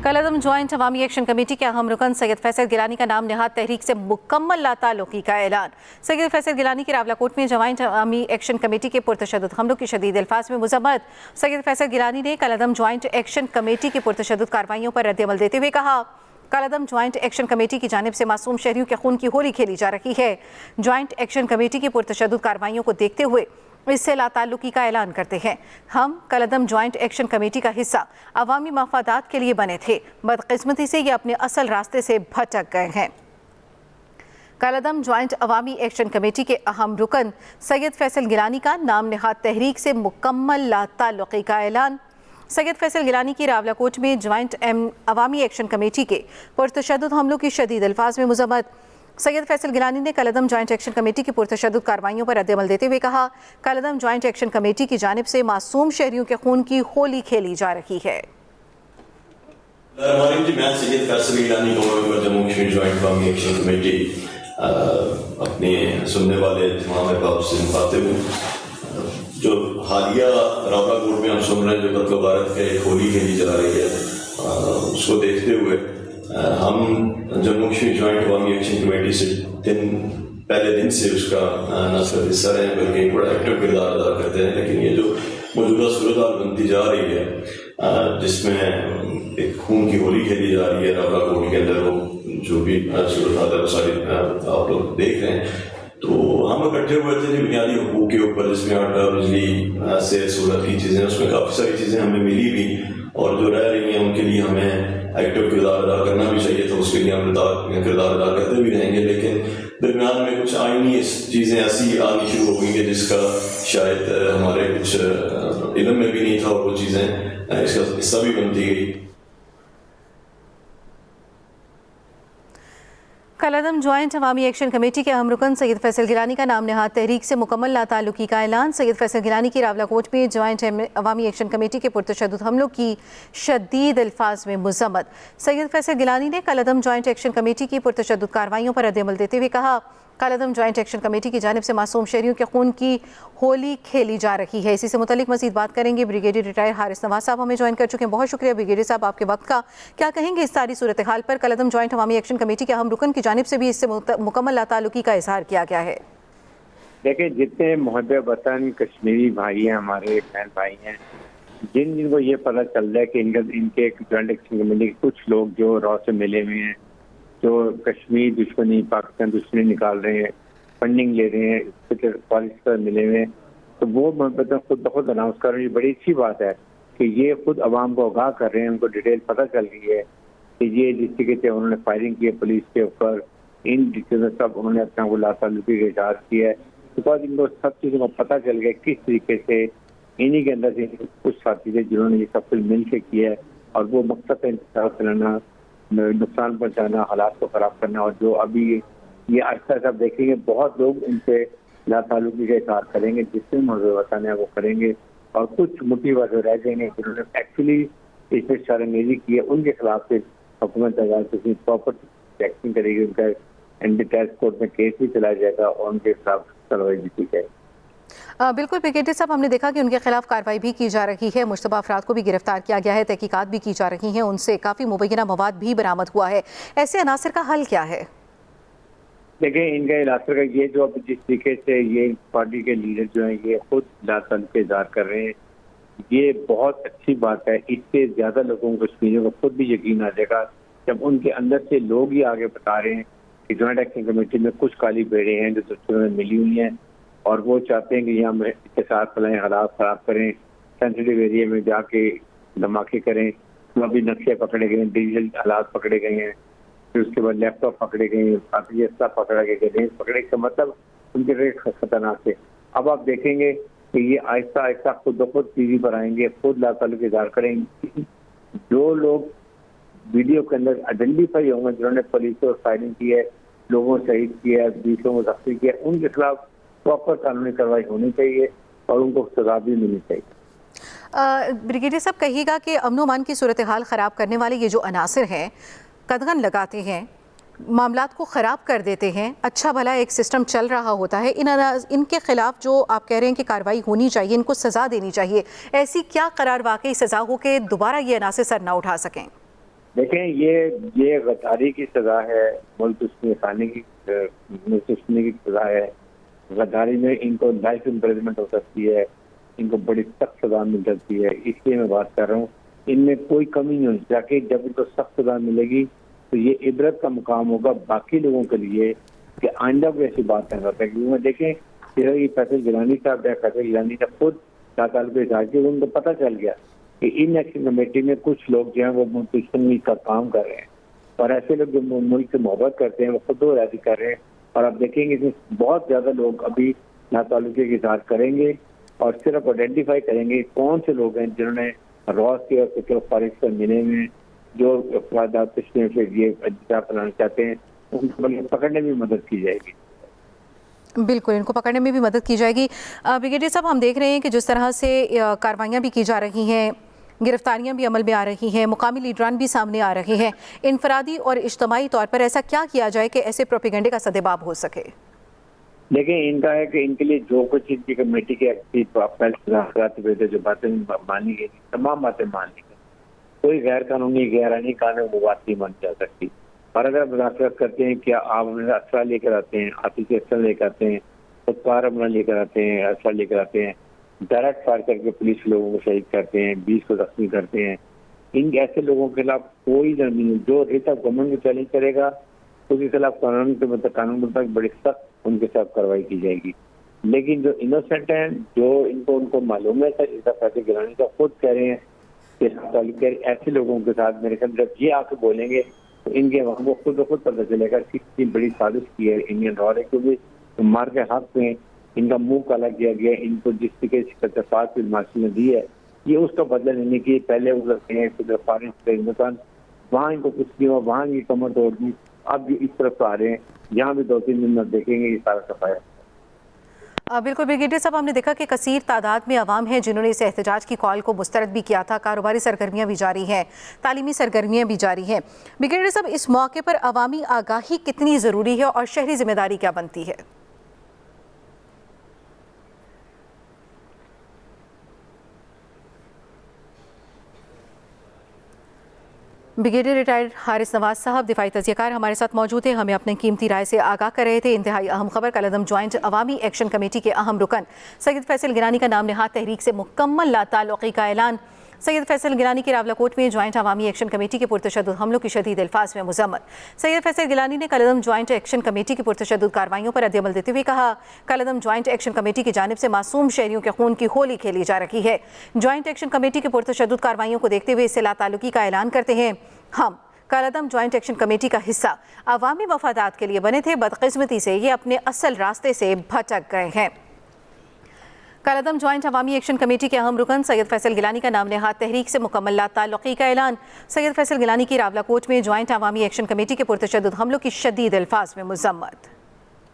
कलअदम joint अवामी action committee के अहम रुकन सैयद फैसल गिलानी का नाम नहाद तहरीक से मुकम्मल लाताल्लुकी का ऐलान। सैयद फैसल गिलानी की रावलाकोट में ज्वाइंट अवामी एक्शन कमेटी के पुरतशद्दुद हमलों की शदीद अल्फाज में मज़म्मत। सैयद फैसल गिलानी ने कलअदम ज्वाइंट एक्शन कमेटी की पुरतशद्दुद कार्रवाइयों पर रद्द-ए-अमल देते हुए कहा, कलअदम ज्वाइंट एक्शन कमेटी की जानिब से मासूम शहरियों के खून की होली खेली जा रही है। ज्वाइंट एक्शन कमेटी की पुरतशद्दुद कार्रवाइयों को देखते हुए इससे लाताल्लुकी का ऐलान करते हैं। हम कलअदम ज्वाइंट एक्शन कमेटी का हिस्सा अवामी मफादात के लिए बने थे, बदकिस्मती से ये अपने असल रास्ते से भटक गए हैं। कलअदम ज्वाइंट अवामी एक्शन कमेटी के अहम रुकन सैयद फैसल गिलानी का नाम नहाद तहरीक से मुकम्मल लाताल्लुकी का ऐलान। सैयद फैसल गिलानी की रावलाकोट में ज्वाइंट अवामी एक्शन कमेटी के पुरतशद्दुद हमलों की शदीद अल्फाज में मज़म्मत। सैयद फैसल गिलानी ने कलअदम ज्वाइंट एक्शन कमेटी की पुरतशद्दुद कार्रवाइयों पर रद्द-ए-अमल देते हुए कहा, कलअदम ज्वाइंट एक्शन कमेटी की जानिब से मासूम शहरियों के खून की होली खेली जा रही है। मैं सैयद फैसल गिलानी जम्मू कश्मीर ज्वाइंट अवामी एक्शन कमेटी अपने सुनने वाले तमाम अहबाब से मुखातिब हूँ। जो हालिया रावलाकोट में हम सुन रहे हैं, जो कत्ल गारत का एक होली खेली जा रही है, उसको देखते हुए हम जम्मू कश्मीर ज्वाइंट अवामी एक्शन कमेटी से पहले दिन से उसका न सिर्फ हिस्सा रहे बल्कि एक बड़ा एक्टिव किरदार अदा करते हैं। लेकिन ये जो मौजूदा सूरत हाल बनती जा रही है, जिसमें एक खून की होली खेली जा रही है रावलाकोट के अंदर, वो जो भी सूरत हाल है सारी आप लोग देख रहे हैं, तो हम इकट्ठे हुए थे जो बुनियादी हुकूक के ऊपर, जिसमें आटा, बिजली से सूरत की चीज़ें, उसमें काफ़ी सारी चीज़ें हमें मिली भी, और जो रह रही हैं उनके लिए हमें एक्टिव किरदार अदा करना भी चाहिए, तो उसके लिए हम किरदार अदा करते भी रहेंगे। लेकिन दरमियान में कुछ आईनी चीज़ें ऐसी आनी शुरू हो गई हैं जिसका शायद हमारे कुछ इल्म में भी नहीं था, और वो चीज़ें इसका हिस्सा भी बनती गई। कलअदम ज्वाइंट अवामी एक्शन कमेटी के अहम रुकन सैयद फैसल गिलानी का नाम नहाद तहरीक से मुकम्मल लाताल्लुकी का ऐलान। सैयद फैसल गिलानी की रावलाकोट में ज्वाइंट अवामी एक्शन कमेटी के पुरतशद्दुद हमलों की शदीद अल्फाज में मज़म्मत। सैयद फैसल गिलानी ने कलअदम ज्वाइंट एक्शन कमेटी की पुरतशद्दुद कार्रवाइयों पर रद्द-ए-अमल देते हुए कहा, कलअदम ज्वाइंट एक्शन कमेटी की जानिब से मासूम शहरियों के खून की होली खेली जा रही है। इसी से मुतल्लिक मज़ीद बात करेंगे। ब्रिगेडियर रिटायर हारिस नवाज साहब हमें ज्वाइन कर चुके हैं। बहुत शुक्रिया ब्रिगेडियर साहब आपके वक्त का। क्या कहेंगे इस सारी सूरत हाल पर? कलअदम ज्वाइंट अवामी एक्शन कमेटी के अहम रुकन की जानिब से भी इससे मुकम्मल लाताल्लुकी का इजहार किया गया है। देखिए, जितने मुहब्बे वतन कश्मीरी भाई हैं, हमारे बहन भाई हैं, जिनको ये पता चल रहा है कि इनके ज्वाइंट एक्शन कमेटी के कुछ लोग जो रॉ से मिले हुए हैं, जो कश्मीर दुश्मनी, पाकिस्तान दुश्मनी निकाल रहे हैं, फंडिंग ले रहे हैं, पॉलिसी पर मिले हुए हैं, तो वो मतलब खुद ब खुद अनाउंस कर रहे हैं। बड़ी अच्छी बात है कि ये खुद अवाम को आगाह कर रहे हैं, उनको डिटेल पता चल गई है कि ये जिस तरीके से उन्होंने फायरिंग की है पुलिस के ऊपर, इन डिटेल सब उन्होंने अपना वो लाताल्लुकी का इजहार किया है, बिकॉज इनको सब चीज़ों को पता चल गया किस तरीके से इन्हीं के अंदर से कुछ साथी थे जिन्होंने ये सब कुछ मिल के किया है, और वो मकसद का इंतजार करना, नुकसान पहुंचाना, हालात को खराब करना, और जो अभी ये अच्छा सब देखेंगे बहुत लोग इनसे लाताल्लुकी का इजहार करेंगे, जिससे मुझे वतन है वो करेंगे, और कुछ मुट्ठी भर रह जाएंगे जिन्होंने एक्चुअली इसमें शर्मंदगी की है, उनके खिलाफ से हुकूमत प्रॉपर एक्शन करेगी, उनका एंटी टेररिस्ट कोर्ट में केस भी चलाया जाएगा और उनके खिलाफ कार्रवाई भी की जाएगी। बिल्कुल ब्रिगेडियर साहब, हमने देखा कि उनके खिलाफ कार्रवाई भी की जा रही है, मुश्तबा अफराद को भी गिरफ्तार किया गया है, तहकीकात भी की जा रही हैं, उनसे काफ़ी मुबैना मवाद भी बरामद हुआ है। ऐसे अनासर का हल क्या है? देखिए, इनका अनासर का ये जो अब जिस तरीके से ये पार्टी के लीडर जो हैं ये खुद लाताल्लुकी का इजहार कर रहे हैं, ये बहुत अच्छी बात है। इससे ज़्यादा लोगों को, कश्मीरियों को खुद भी यकीन आ जाएगा जब उनके अंदर से लोग ही आगे बता रहे हैं कि ज्वाइंट एक्शन कमेटी में कुछ काली भेड़ें हैं जो दुश्मनों में मिली हुई हैं, और वो चाहते हैं कि यहाँ इत्तेसाद फैलाएं, हालात ख़राब करें, सेंसिटिव एरिया में जाके धमाके करें। तो अभी नक्शे पकड़े गए, डिजिटल हालात पकड़े गए हैं, फिर उसके बाद लैपटॉप पकड़े गए हैं, काफ़ी अस्ता पकड़ा गया, रेंज पकड़े का मतलब उनके लिए खतरनाक है। अब आप देखेंगे कि ये आहिस्ता आहिस्ता खुद ब खुद टीवी पर आएंगे, खुद लाताल्लुकी इजहार करेंगे। जो लोग वीडियो के अंदर आइडेंटिफाई होंगे जिन्होंने पुलिस पर फायरिंग की है, लोगों को शहीद किया है, 20 लोगों को जख्मी किया, उनके खिलाफ प्रॉपर कानूनी कार्रवाई होनी चाहिए और उनको सजा भी मिलनी चाहिए। ब्रिगेडियर साहब, कहिएगा कि अमन-ओ-अमान की सूरत हाल ख़राब करने वाले ये जो अनासर हैं, कदगन लगाते हैं, मामलात को ख़राब कर देते हैं, अच्छा भला एक सिस्टम चल रहा होता है, इनके खिलाफ जो आप कह रहे हैं कि कार्रवाई होनी चाहिए, इनको सज़ा देनी चाहिए, ऐसी क्या करार वाकई सज़ा हो कि दोबारा ये अनासर सर ना उठा सकें? دیکھیں یہ غداری کی سزا ہے، ملک دشمنی خانے کی سزا ہے. غداری میں ان کو لائف امپریزمنٹ ہو سکتی ہے، ان کو بڑی سخت سزا مل سکتی ہے. اس لیے میں بات کر رہا ہوں ان میں کوئی کمی نہیں ہونی چاہیے. جب ان کو سخت سزا ملے گی تو یہ عبرت کا مقام ہوگا باقی لوگوں کے لیے کہ آئندہ کوئی ایسی بات نہیں کرتا. کیونکہ دیکھیں یہ فیصل گیلانی صاحب یا فیصل گیلانی نے خود 7 سال کے احتجاج کیا، ان کو پتہ چل گیا کہ ان ایکشن کمیٹی میں کچھ لوگ جو ہیں وہ دشمنی کا کام کر رہے ہیں، اور ایسے لوگ جو ملک سے محبت کرتے ہیں وہ خود و ارادی کر رہے ہیں. اور آپ دیکھیں گے اس میں بہت زیادہ لوگ ابھی ناتعلقی کی اظہار کریں گے اور صرف آئیڈینٹیفائی کریں گے کون سے لوگ ہیں جنہوں نے روز کے اور فکر فارغ سے ملے میں جو افرادات تشکیل سے یہ احتجاج بنانا چاہتے ہیں ان کو پکڑنے میں مدد کی جائے گی. بالکل، ان کو پکڑنے میں بھی مدد کی جائے گی. بریگیڈیئر صاحب، ہم دیکھ رہے ہیں کہ جس طرح سے کاروائیاں بھی کی جا رہی ہیں، گرفتاریاں بھی عمل میں آ رہی ہیں، مقامی لیڈران بھی سامنے آ رہے ہیں، انفرادی اور اجتماعی طور پر ایسا کیا کیا جائے کہ ایسے پروپیگنڈے کا سدباب ہو سکے؟ دیکھیں ان کا ہے کہ ان کے لیے جو کچھ ان کی کمیٹی کے ہوئے تھے، جو باتیں مانی گئی تمام باتیں مان لی گئی. کوئی غیر قانونی غیر آئینی قانون وہ بات نہیں مانی جا سکتی. اور اگر مذاکرات کرتے ہیں کیا آپ اسلحہ لے کر آتے ہیں، آتشی اسلحہ لے کر آتے ہیں، خودکار حملہ لے کر آتے ہیں، اسلحہ لے کر آتے ہیں، ڈائریکٹ فائر کر کے پولیس لوگوں کو شہید کرتے ہیں، 20 کو زخمی کرتے ہیں، ان ایسے لوگوں کے خلاف کوئی نہیں. جو ریٹ آف گورنمنٹ کو چیلنج کرے گا اس کے خلاف قانون کے مطابق بڑی سخت ان کے ساتھ کارروائی کی جائے گی. لیکن جو انوسینٹ ہیں، جو ان کو معلوم ہے فیصل گیلانی کا خود کہہ رہے ہیں کہ ایسے لوگوں کے ساتھ میرے خیال جب یہ آ کے بولیں گے تو ان کے عوام کو خود بخود پتہ چلے گا کہ کتنی بڑی سازش کی ہے انڈین رائے ہے. کیونکہ مار کے حق میں ان کا منہ کالا کیا گیا، ان کو جس طریقے سے اتفاق کی معاشی نے دی ہے یہ اس کا بدلہ لینے کی پہلے وہ کرتے ہیں ہندوستان وہاں ان کو کچھ نہیں ہوا، وہاں یہ کمر توڑ دی. اب یہ اس طرف آ رہے ہیں، یہاں بھی 2-3 دن میں دیکھیں گے یہ سارا صفایا. بالکل بریگیڈیئر صاحب، ہم نے دیکھا کہ کثیر تعداد میں عوام ہیں جنہوں نے اس احتجاج کی کال کو مسترد بھی کیا تھا. کاروباری سرگرمیاں بھی جاری ہیں، تعلیمی سرگرمیاں بھی جاری ہیں. بریگیڈیئر صاحب، اس موقع پر عوامی آگاہی کتنی ضروری ہے اور شہری ذمہ داری کیا بنتی ہے؟ بریگیڈیئر ریٹائرڈ حارث نواز صاحب دفاعی تجزیہ کار ہمارے ساتھ موجود ہیں، ہمیں اپنے قیمتی رائے سے آگاہ کر رہے تھے. انتہائی اہم خبر، کالعدم جوائنٹ عوامی ایکشن کمیٹی کے اہم رکن سید فیصل گیلانی کا نام نہاد تحریک سے مکمل لا تعلقی کا اعلان. سید فیصل گیلانی کی راولہ کوٹ میں جوائنٹ عوامی ایکشن کمیٹی کے پرتشدد حملوں کی شدید الفاظ میں مذمت. سید فیصل گیلانی نے کالعدم جوائنٹ ایکشن کمیٹی کی پرتشدد کارروائیوں پر رد عمل دیتے ہوئے کہا، کالعدم جوائنٹ ایکشن کمیٹی کی جانب سے معصوم شہریوں کے خون کی ہولی کھیلی جا رہی ہے. جوائنٹ ایکشن کمیٹی کی پرتشدد کارروائیوں کو دیکھتے ہوئے اس سے لا تعلقی کا اعلان کرتے ہیں. ہم کالعدم جوائنٹ ایکشن کمیٹی کا حصہ عوامی مفادات کے لیے بنے تھے، بدقسمتی سے یہ اپنے اصل راستے سے بھٹک گئے ہیں. کالعدم جوائنٹ عوامی ایکشن کمیٹی کے اہم رکن سید فیصل گیلانی کا نام نہاد تحریک سے مکمل لا تعلقی کا اعلان. سید فیصل گیلانی کی راولہ کوٹ میں جوائنٹ عوامی ایکشن کمیٹی کے پرتشدد حملوں کی شدید الفاظ میں مذمت.